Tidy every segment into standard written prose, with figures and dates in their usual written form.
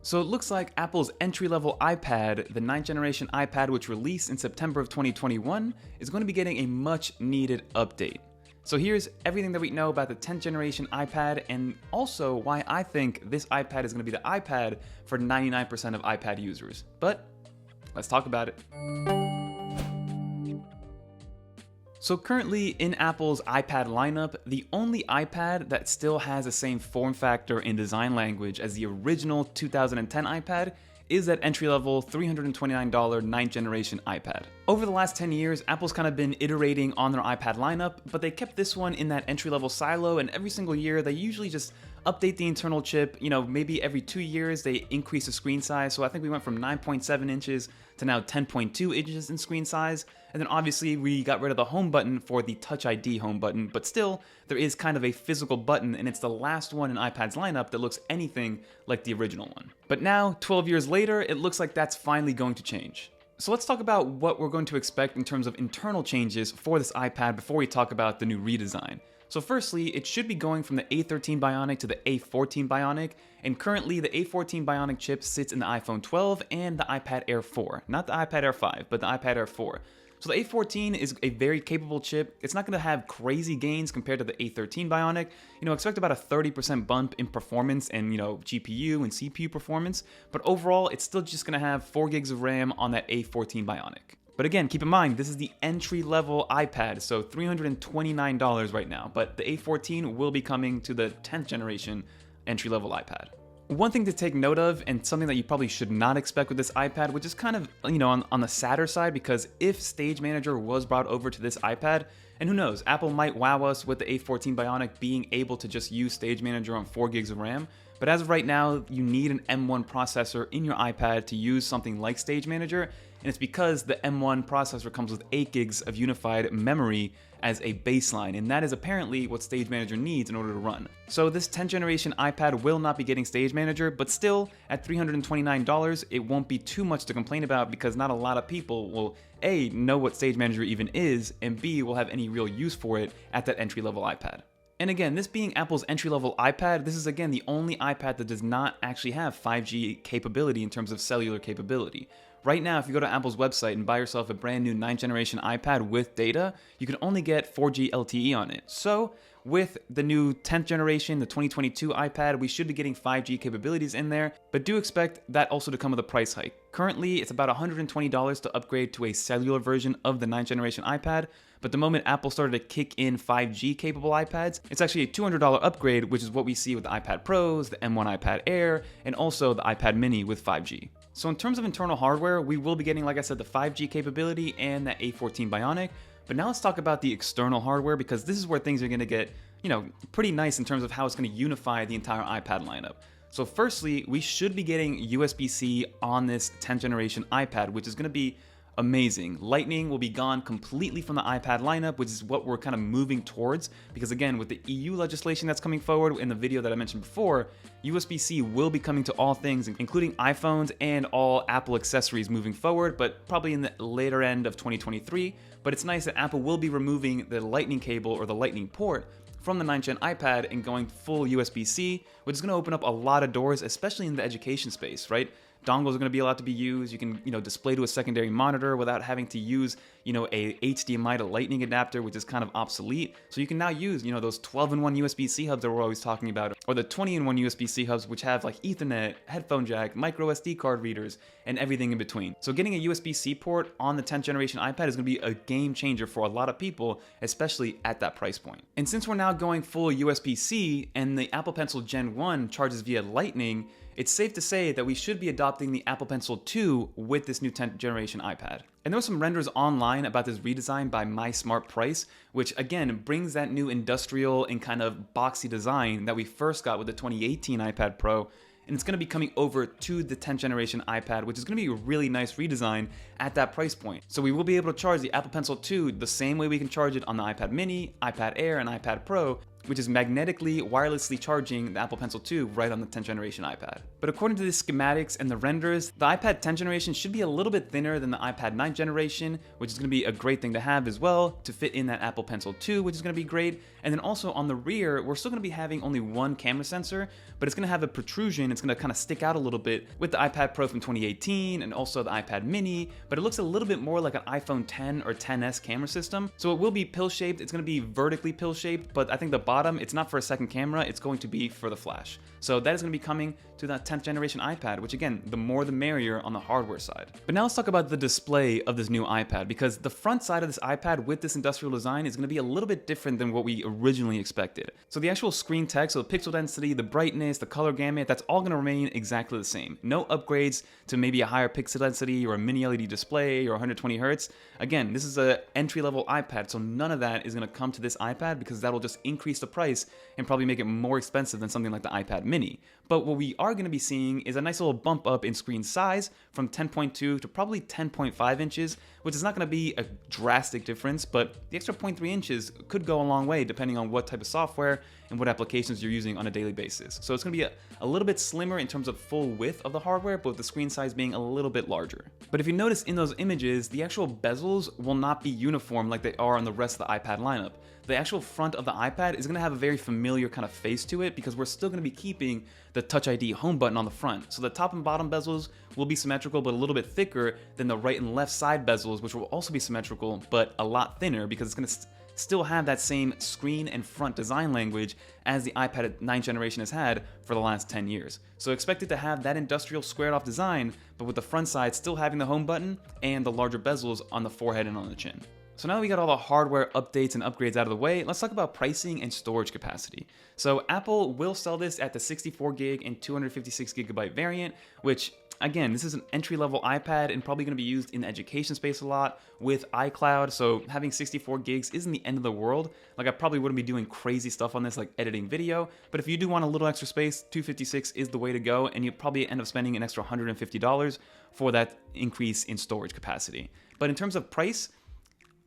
So it looks like Apple's entry-level iPad, the 9th generation iPad which released in September of 2021, is going to be getting a much needed update. So here's everything that we know about the 10th generation iPad and also why I think this iPad is going to be the iPad for 99% of iPad users. But let's talk about it. So currently in Apple's iPad lineup, the only iPad that still has the same form factor and design language as the original 2010 iPad is that entry-level $329 9th generation iPad. Over the last 10 years, Apple's kind of been iterating on their iPad lineup, but they kept this one in that entry-level silo, and every single year they usually just update the internal chip. Maybe every 2 years they increase the screen size. So I think we went from 9.7 inches to now 10.2 inches in screen size. And then obviously we got rid of the home button for the Touch ID home button, but still there is kind of a physical button, and it's the last one in iPad's lineup that looks anything like the original one. But now, 12 years later, it looks like that's finally going to change. So let's talk about what we're going to expect in terms of internal changes for this iPad before we talk about the new redesign. So firstly, it should be going from the A13 Bionic to the A14 Bionic, and currently the A14 Bionic chip sits in the iPhone 12 and the iPad Air 4. Not the iPad Air 5, but the iPad Air 4. So the A14 is a very capable chip. It's not going to have crazy gains compared to the A13 Bionic. Expect about a 30% bump in performance and, GPU and CPU performance, but overall, it's still just going to have 4 gigs of RAM on that A14 Bionic. But again, keep in mind, this is the entry-level iPad, so $329 right now, but the A14 will be coming to the 10th generation entry-level iPad. One thing to take note of, and something that you probably should not expect with this iPad, which is kind of, on the sadder side, because if Stage Manager was brought over to this iPad, and who knows, Apple might wow us with the A14 Bionic being able to just use Stage Manager on 4 gigs of RAM, but as of right now, you need an M1 processor in your iPad to use something like Stage Manager, and it's because the M1 processor comes with 8 gigs of unified memory as a baseline, and that is apparently what Stage Manager needs in order to run. So this 10th generation iPad will not be getting Stage Manager, but still, at $329, it won't be too much to complain about because not a lot of people will A, know what Stage Manager even is, and B, will have any real use for it at that entry-level iPad. And again, this being Apple's entry-level iPad, this is again the only iPad that does not actually have 5G capability in terms of cellular capability. Right now, if you go to Apple's website and buy yourself a brand new 9th generation iPad with data, you can only get 4G LTE on it. So with the new 10th generation, the 2022 iPad, we should be getting 5G capabilities in there, but do expect that also to come with a price hike. Currently, it's about $120 to upgrade to a cellular version of the 9th generation iPad, but the moment Apple started to kick in 5G capable iPads, it's actually a $200 upgrade, which is what we see with the iPad Pros, the M1 iPad Air, and also the iPad Mini with 5G. So in terms of internal hardware, we will be getting, like I said, the 5G capability and that A14 Bionic, but now let's talk about the external hardware because this is where things are going to get, pretty nice in terms of how it's going to unify the entire iPad lineup. So firstly, we should be getting USB-C on this 10th generation iPad, which is going to be amazing. Lightning will be gone completely from the iPad lineup, which is what we're kind of moving towards, because again, with the EU legislation that's coming forward in the video that I mentioned before, USB-C will be coming to all things, including iPhones and all Apple accessories moving forward, but probably in the later end of 2023. But it's nice that Apple will be removing the Lightning cable or the Lightning port from the 9th gen iPad and going full USB-C, which is going to open up a lot of doors, especially in the education space, right? Dongles are going to be allowed to be used. You can, display to a secondary monitor without having to use, a HDMI to Lightning adapter, which is kind of obsolete. So you can now use, those 12-in-1 USB-C hubs that we're always talking about, or the 20-in-1 USB-C hubs, which have like Ethernet, headphone jack, micro SD card readers, and everything in between. So getting a USB-C port on the 10th generation iPad is going to be a game changer for a lot of people, especially at that price point. And since we're now going full USB-C and the Apple Pencil Gen 1 charges via Lightning, it's safe to say that we should be adopting the Apple Pencil 2 with this new 10th generation iPad. And there were some renders online about this redesign by My Smart Price, which again brings that new industrial and kind of boxy design that we first got with the 2018 iPad Pro, and it's going to be coming over to the 10th generation iPad, which is going to be a really nice redesign at that price point. So we will be able to charge the Apple Pencil 2 the same way we can charge it on the iPad Mini, iPad Air, and iPad Pro, which is magnetically wirelessly charging the Apple Pencil 2 right on the 10th generation iPad. But according to the schematics and the renders, the iPad 10th generation should be a little bit thinner than the iPad 9th generation, which is going to be a great thing to have as well, to fit in that Apple Pencil 2, which is going to be great. And then also on the rear, we're still going to be having only one camera sensor, but it's going to have a protrusion. It's going to kind of stick out a little bit with the iPad Pro from 2018 and also the iPad mini, but it looks a little bit more like an iPhone 10 or 10s camera system. So it will be pill-shaped. It's going to be vertically pill-shaped, but I think the bottom, it's not for a second camera, it's going to be for the flash. So that is going to be coming to that 10th generation iPad, which again, the more the merrier on the hardware side. But now let's talk about the display of this new iPad, because the front side of this iPad with this industrial design is going to be a little bit different than what we originally expected. So the actual screen text, so the pixel density, the brightness, the color gamut, that's all going to remain exactly the same. No upgrades to maybe a higher pixel density or a mini LED display or 120 Hertz. Again, this is an entry-level iPad, so none of that is going to come to this iPad because that'll just increase the price and probably make it more expensive than something like the iPad mini. But what we are going to be seeing is a nice little bump up in screen size from 10.2 to probably 10.5 inches, which is not going to be a drastic difference, but the extra 0.3 inches could go a long way depending on what type of software and what applications you're using on a daily basis. So it's going to be a little bit slimmer in terms of full width of the hardware, but with the screen size being a little bit larger. But if you notice in those images, the actual bezels will not be uniform like they are on the rest of the iPad lineup. The actual front of the iPad is going to have a very familiar kind of face to it because we're still going to be keeping the Touch ID home button on the front. So the top and bottom bezels will be symmetrical but a little bit thicker than the right and left side bezels, which will also be symmetrical but a lot thinner because it's going to still have that same screen and front design language as the iPad 9th generation has had for the last 10 years. So expect it to have that industrial squared off design, but with the front side still having the home button and the larger bezels on the forehead and on the chin. So now that we got all the hardware updates and upgrades out of the way, let's talk about pricing and storage capacity. So Apple will sell this at the 64 gig and 256 gigabyte variant, which again, this is an entry-level iPad and probably going to be used in the education space a lot with iCloud, so having 64 gigs isn't the end of the world. Like, I probably wouldn't be doing crazy stuff on this like editing video, but if you do want a little extra space, 256 is the way to go, and you probably end up spending an extra $150 for that increase in storage capacity. But in terms of price,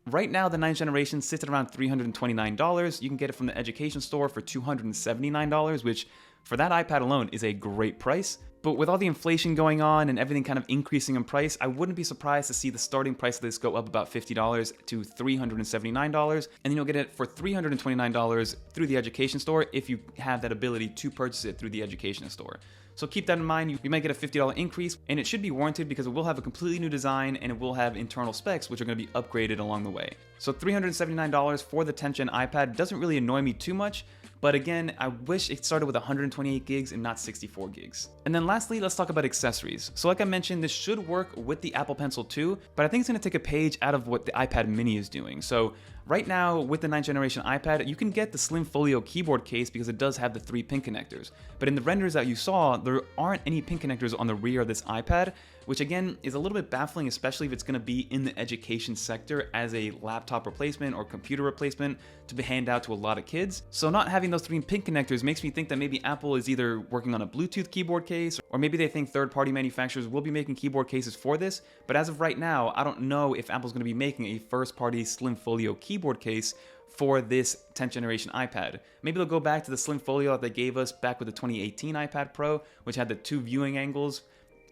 right now, the 9th generation sits at around $329. You can get it from the education store for $279, which for that iPad alone is a great price. But with all the inflation going on and everything kind of increasing in price, I wouldn't be surprised to see the starting price of this go up about $50 to $379, and then you'll get it for $329 through the education store if you have that ability to purchase it through the education store. So keep that in mind. You might get a $50 increase, and it should be warranted because it will have a completely new design and it will have internal specs which are going to be upgraded along the way. So $379 for the 10th gen iPad doesn't really annoy me too much, but again, I wish it started with 128 gigs and not 64 gigs. And then lastly, let's talk about accessories. So like I mentioned, this should work with the Apple Pencil 2, but I think it's going to take a page out of what the iPad mini is doing. So right now, with the 9th generation iPad, you can get the slim folio keyboard case because it does have the 3 pin connectors. But in the renders that you saw, there aren't any pin connectors on the rear of this iPad, which again is a little bit baffling, especially if it's going to be in the education sector as a laptop replacement or computer replacement to be handed out to a lot of kids. So not having those 3 pin connectors makes me think that maybe Apple is either working on a Bluetooth keyboard case, or maybe they think third-party manufacturers will be making keyboard cases for this. But as of right now, I don't know if Apple's going to be making a first-party slim folio keyboard case for this 10th generation iPad. Maybe they'll go back to the slim folio that they gave us back with the 2018 iPad Pro, which had the 2 viewing angles.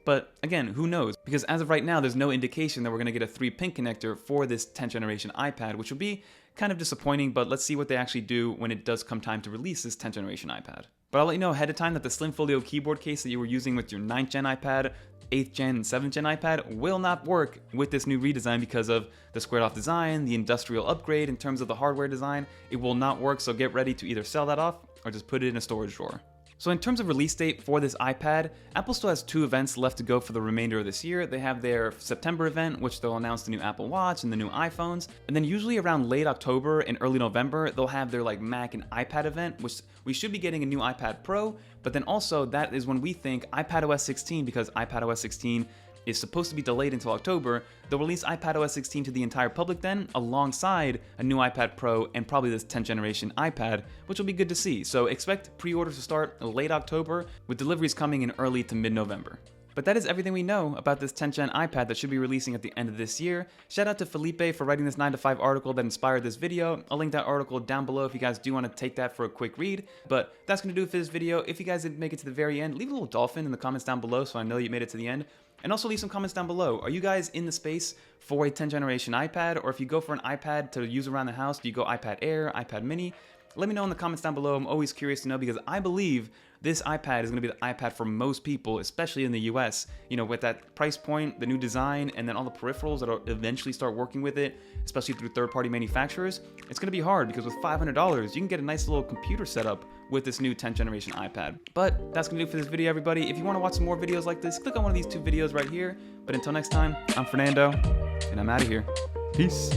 But again, who knows? Because as of right now, there's no indication that we're going to get a 3 pin connector for this 10th generation iPad, which would be kind of disappointing, but let's see what they actually do when it does come time to release this 10th generation iPad. But I'll let you know ahead of time that the slim folio keyboard case that you were using with your 9th gen iPad, 8th gen, and 7th gen iPad will not work with this new redesign because of the squared off design, the industrial upgrade in terms of the hardware design. It will not work, so get ready to either sell that off or just put it in a storage drawer. So in terms of release date for this iPad, Apple still has 2 events left to go for the remainder of this year. They have their September event, which they'll announce the new Apple Watch and the new iPhones. And then usually around late October and early November, they'll have their like Mac and iPad event, which we should be getting a new iPad Pro. But then also that is when we think iPadOS 16, because iPadOS 16 is supposed to be delayed until October, they'll release iPadOS 16 to the entire public then, alongside a new iPad Pro and probably this 10th generation iPad, which will be good to see. So expect pre-orders to start late October, with deliveries coming in early to mid-November. But that is everything we know about this 10th gen iPad that should be releasing at the end of this year. Shout out to Felipe for writing this 9 to 5 article that inspired this video. I'll link that article down below if you guys do want to take that for a quick read. But that's going to do it for this video. If you guys didn't make it to the very end, leave a little dolphin in the comments down below so I know you made it to the end. And also leave some comments down below. Are you guys in the space for a 10th generation iPad? Or if you go for an iPad to use around the house, do you go iPad Air, iPad Mini? Let me know in the comments down below. I'm always curious to know because I believe this iPad is going to be the iPad for most people, especially in the US. You know, with that price point, the new design, and then all the peripherals that'll eventually start working with it, especially through third-party manufacturers, it's going to be hard because with $500, you can get a nice little computer setup with this new 10th generation iPad. But that's going to do it for this video, everybody. If you want to watch some more videos like this, click on one of these two videos right here. But until next time, I'm Fernando, and I'm out of here. Peace.